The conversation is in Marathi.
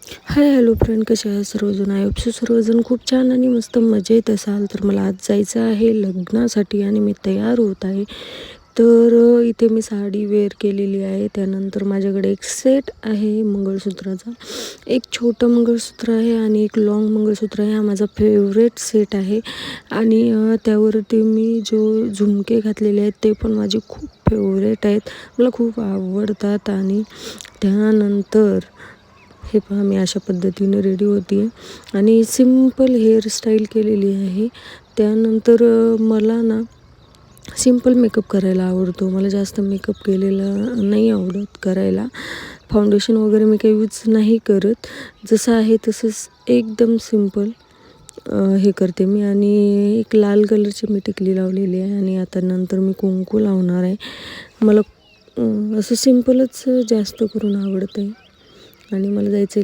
हाय हॅलो फ्रेंड, कसे आहात सर्वजण? आय होप सो सर्वजण खूप छान आणि मस्त मजेत असाल. तर मला आज जायचं आहे लग्नासाठी आणि मी तयार होत आहे. तर इथे मी साडी वेअर केलेली आहे. त्यानंतर माझ्याकडे एक सेट आहे मंगळसूत्राचा. एक छोटं मंगळसूत्र आहे आणि एक लॉंग मंगळसूत्र आहे. हा माझा फेवरेट सेट आहे. आणि त्यावरती मी जो झुमके घातलेले आहेत ते पण माझे खूप फेवरेट आहेत, मला खूप आवडतात. आणि त्यानंतर हे पहा, मी अशा पद्धतीने रेडी होती आहे आणि सिम्पल हेअरस्टाईल केलेली आहे. त्यानंतर मला ना सिम्पल मेकअप करायला आवडतो. मला जास्त मेकअप केलेला नाही आवडत करायला. फाउंडेशन वगैरे मी काही यूज नाही करत. जसं आहे तसंच एकदम सिम्पल हे करते मी. आणि एक लाल कलरची मी टिकली लावलेली आहे आणि आता नंतर मी कुंकू लावणार आहे. मला असं सिम्पलच जास्त करून आवडतं आहे आणि मला जायचं आहे